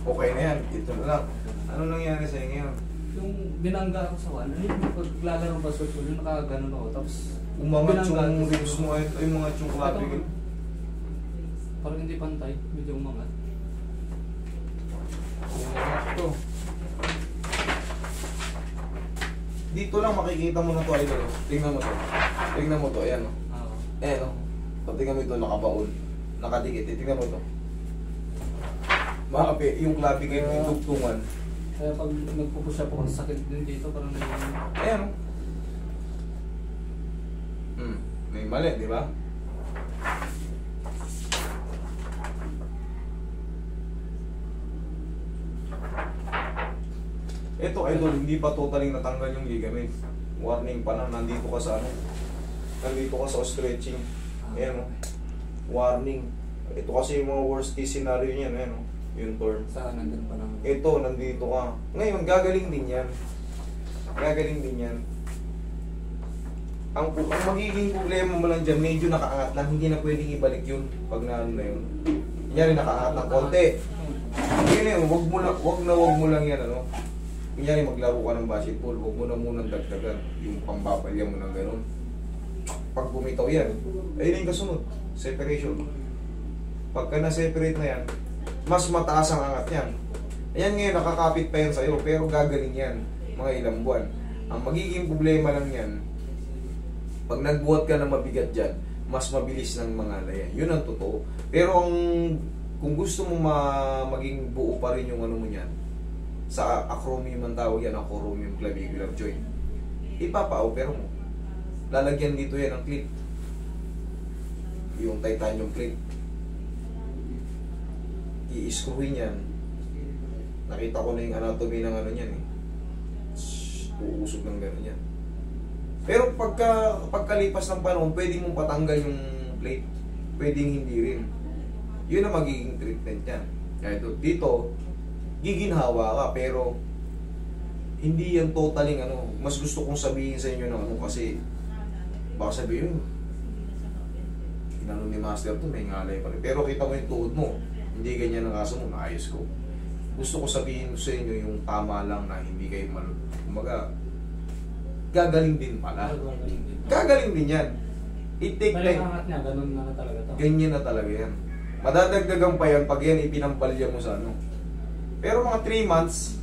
Okay na yan. Ito na lang. Ano nangyari sa'yo ngayon? Yung binangga ako sa wala, yung paglalaro ng basketball, yung nakaganon ako, tapos Umangat binangga yung ako. ribs mo, ito yung mga yung clavicle. Parang hindi pantay, medyo umangat. Ito. Dito lang makikita mo na to, idol. Tingnan mo to. Tingnan mo to, ayan o. Ayan o. Tingnan mo ito, nakabaon. Nakadikit. Tingnan mo to. Makapi, yung clavicle, yung tugtungan. Kaya pag nagpupush up ako, sakit din dito, parang naging... Ayan o. May mali, di ba? Ito, idol, hindi pa totally natanggal yung ligament. Warning pa lang, nandito ka sa ano? Nandito ka sa stretching. Ayan o. Warning. Ito kasi yung mga worst case scenario niyan, ayan o. Yung term. Saan nandun pa naman? Ito, nandito ka. Ngayon, gagaling din yan. Gagaling din yan. Ang magiging problema mo lang dyan, medyo nakaangat lang, hindi na pwedeng ibalik yun pag na ano na yun. Kunyari, nakaangat ng konti. Ngayon yun, wag mo lang yan, ano. Kunyari, maglaro ka ng basketball, wag mo na munang dagdagan yung pambabalya mo ng gano'n. Pag bumitaw yan, ayun yung kasunod, separation. Pagka na-separate na yan, mas mataas ang angat yan. Ayan ngayon, nakakapit pa yan sa'yo, pero gagaling yan mga ilang buwan. Ang magiging problema lang yan, pag nagbuhat ka ng mabigat dyan, mas mabilis ng mga layan. Yun ang totoo. Pero kung gusto mo maging buo pa rin yung ano mo yan, sa acromion ang tawag yan, acromion clavicular joint, ipapa-opera mo. Lalagyan dito yan ng clip. Yung titanium clip. I-screwin yan. Nakita ko na yung anatomy ng ano yan eh. Uusog ng gano'n yan. Pero pagkalipas ng panahon, pwede mong patanggal yung plate. Pwedeng hindi rin. Yun ang magiging treatment yan. Kaya dito, giginhawa ka, pero hindi yan totaling ano. Mas gusto kong sabihin sa inyo ng ano kasi baka sabihin, inano ni Master to, may ngalay pa rin. Pero kita mo yung tuhod mo. Hindi ganyan ang kaso mo, naayos ko. Gusto ko sabihin sa inyo yung tama lang na hindi kayo kumaga, gagaling din pala. Gagaling din yan. I-take time. time. Pero angat niya, ganun na talaga to. Ganyan na talaga yan. Madadagdagan pa yan pag yan ipinambalya mo sa ano. Pero mga 3 months,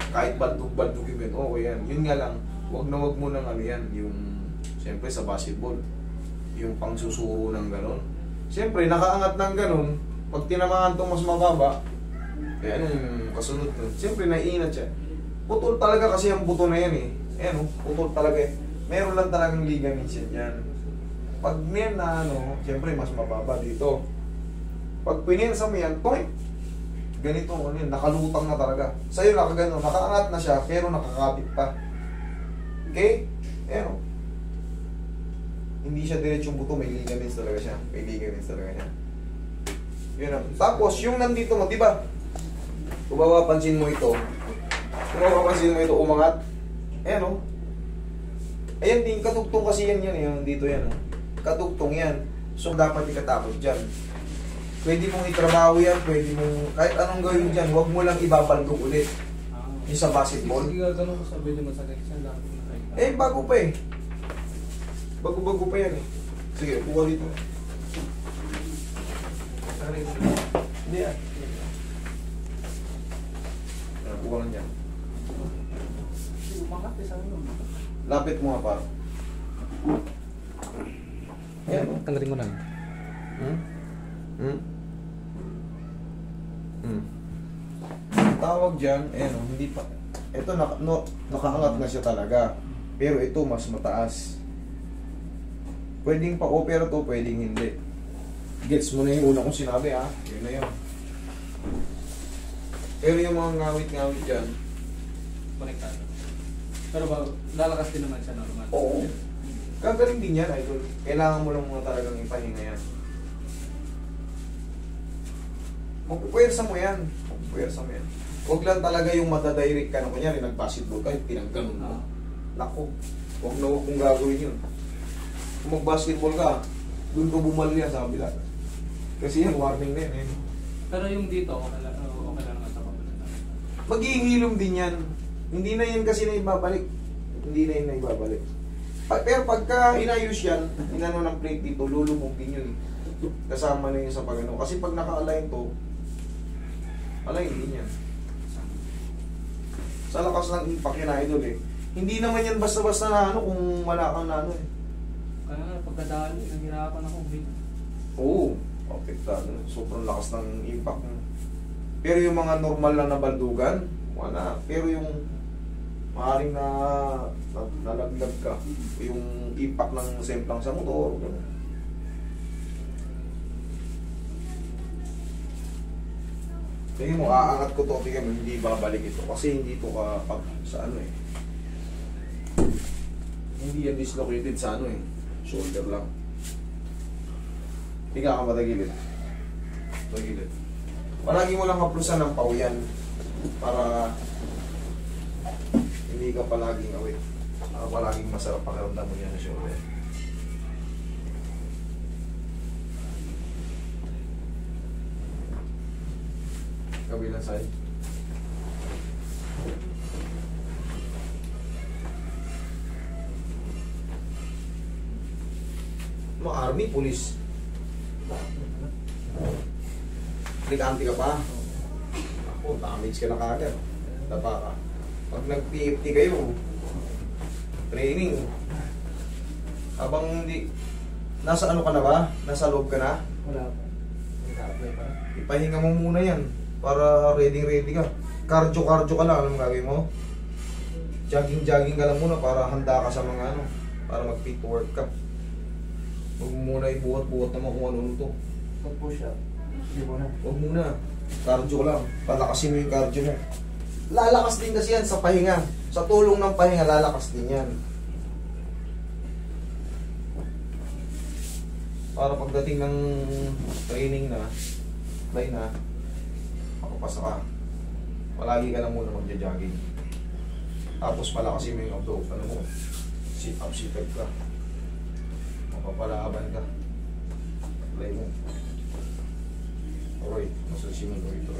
kahit baldug-baldugin yun, okay yan. Yun nga lang, wag mo nang ano yan, yung, siyempre sa basketball, yung pangsusuro ng ganon. Siyempre, nakaangat ng ganon, pag tinamaan itong mas mababa, kaya anong kasunod nun? Siyempre, naiinat siya. Putol talaga kasi ang buto na yan eh. Ayan o, putol talaga eh. Meron lang talagang ligaments yan. Pag niyan na ano, siyempre, mas mababa dito. Pag pininsa mo yan, toy! Ganito, ano yun, nakalutang na talaga. Sa'yo nakagano, nakaangat na siya, pero nakakapit pa. Okay? Ayan o. Hindi siya diretsong buto, may ligaments talaga siya. May ligaments talaga siya. Yun ang. Tapos, yung nandito mo, di ba? Kung mapapansin mo ito, umangat. Ayan o. Ayan din, katugtong kasi yan yung dito yan o. Katugtong yan. So, dapat ikatakot dyan. Pwede mong itrabaho yan, pwede mong, kahit anong gawin mo dyan, huwag mo lang ibabaldog ulit. Yung sa basketball. Hindi ka ganun ko sabi din masakit siya lang. Eh, bago pa eh. Bago pa yan eh. Sige, puka dito. Hindi yan. Puka lang dyan. Umangat eh sa ano. Lapit mo nga parang. Ayan o. Tanggalin ko lang. Tawag dyan, ayan o, hindi pa. Ito, nakaangat na siya talaga. Pero ito, mas mataas. Pwedeng pa-opera to, pwedeng hindi. Gets mo na yung una kong sinabi ha. Yun na yun. Pero yung mga ngawit-ngawit dyan, Konektado. Pero ba, lalakas din naman siya normal. oo. Gagaling din yan, idol. Kailangan mo lang muna talagang ipahinga yan. Magpupwersa mo yan. Magpupwersa mo yan. Huwag lang talaga yung madadirect ka na kunyari, nag-basketball ka, pinagganon mo. Naku, huwag na huwag kong gagawin yun. Kung mag-basketball ka, doon ka bumalya sa kabila. Kasi yan, warning na yun. Pero yung dito, okay lang naman sa kapatid. Maghihilom din yan. Hindi na yan kasi na ibabalik. Hindi na yun na ibabalik. Pero pagka inayos yan, inano ng plate dito, lulubog din yun. Kasama na yun sa pagano. Kasi pag naka-align to, align din yan. Sa lakas ng impact yun, idol eh. Hindi naman yan basta-basta na ano kung wala kang na ano eh. Kaya nga, pagkadali, nahirapan ako. Oo, apektado. Sobrang lakas ng impact. Pero yung mga normal lang na baldugan, wala. Pero yung maaaring na nalaglag ka, yung impact ng semplang sa motor, gano'n. Tingin mo, aangat ko to, tingin mo, hindi babalik ito. Kasi hindi to kapag sa ano eh. Hindi yan dislocated sa ano eh. Shoulder lang. Higa ka matagilid. Matagilid. Palagi mo lang kaplusan ng pauyan para hindi ka palaging awit. Palaging masarap pakiramdam mo yan sa shoulder. Kabilang side. Mga army, police. Klikante ka pa. Ako, damage ka na kagad. Dapa ka. Pag nag-PFT kayo, training. Habang hindi, nasa ano ka na ba? Nasa loob ka na? Wala pa. Nag-apply pa. Ipahinga mo muna yan. Para ready ka. Cardio ka lang. Anong gagawin mo? Jogging ka lang muna para handa ka sa mga ano. Para mag-fit work ka. Huwag mo muna ibuhat-buhat naman kung ano to. Pag-push up. Hindi mo na. Huwag muna. Cardio lang. Palakasin mo yung cardio mo. Lalakas din kasi yan sa pahinga. Sa tulong ng pahinga, lalakas din yan. Para pagdating ng training na, play na, makapasa ka. Palagi ka lang muna magja-jogging. Tapos palakasin mo yung abdo. Ano mo? Sit up, sit up ka. Mapapalaban ka. Play mo. Alright, masusin mo ito.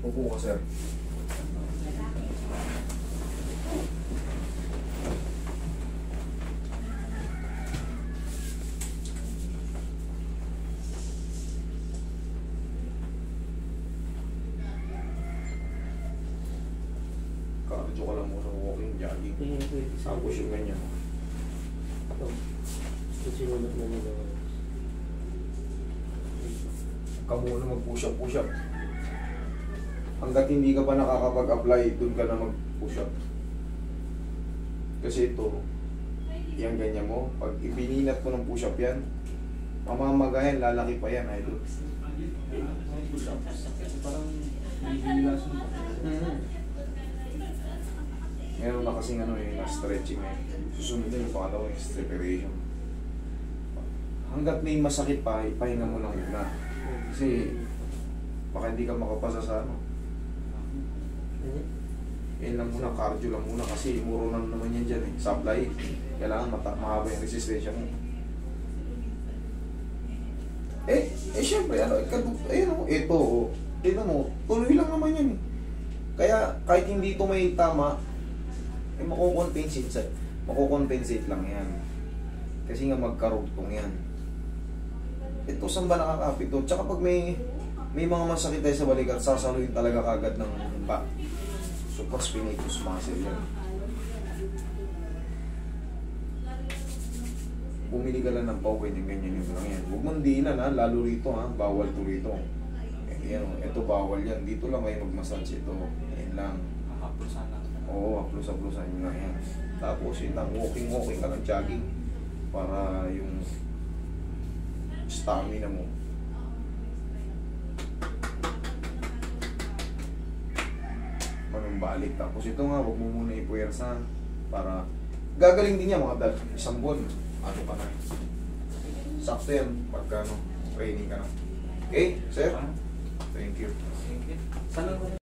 Upo ka, sir. Cardio ka lang muna, walking, jogging. Tapos yung ganyan. Ka muna mag-push up. Hanggat hindi ka pa nakakapag-apply, doon ka na mag-push up. Kasi ito, yung ganyan mo, pag ibininat mo ng push up yan, mamamagayan, lalaki pa yan, idol. Push up. Parang hihilas mo. Meron na kasing ano eh, na-stretching eh. Susunod din yung pangalawa yung separation. Hanggat may masakit pa, ipahinga mo lang yun na. Kasi, baka hindi ka makapasa sa ano. Yan lang muna, cardio lang muna kasi muro na naman yan dyan eh. Supply, kailangan mahaba yung resistensya mo. Syempre, ano, ayun o, ito mo, tuloy lang naman yan eh. Kaya, kahit hindi ito may tama, makukompensate lang yan. Kasi nga magkarugtong yan. Ito, saan ba nakakapit to? Tsaka pag may mga masakit tayo sa balikat, sasaluhin talaga kagad ng back. Supraspinatus muscle yan. Bumili ka lang ng pau, pwede ganyan yung lang yan. Huwag mong diinan ha, lalo rito ha, bawal to rito. Ito bawal yan, dito lang kayo mag-massage ito. Yan lang. Makaplusan lang. Oo, haplos-haplosan yun lang yan. Tapos yun lang, walking ka ng jogging. Para yung stamina mo ng balik. Tapos ito nga, wag mo muna ipuwersa para gagaling din yan mga isang buwan. Ano ka na. Sakto yan pagka training ka na. Okay, sir? Thank you. Thank you. Sana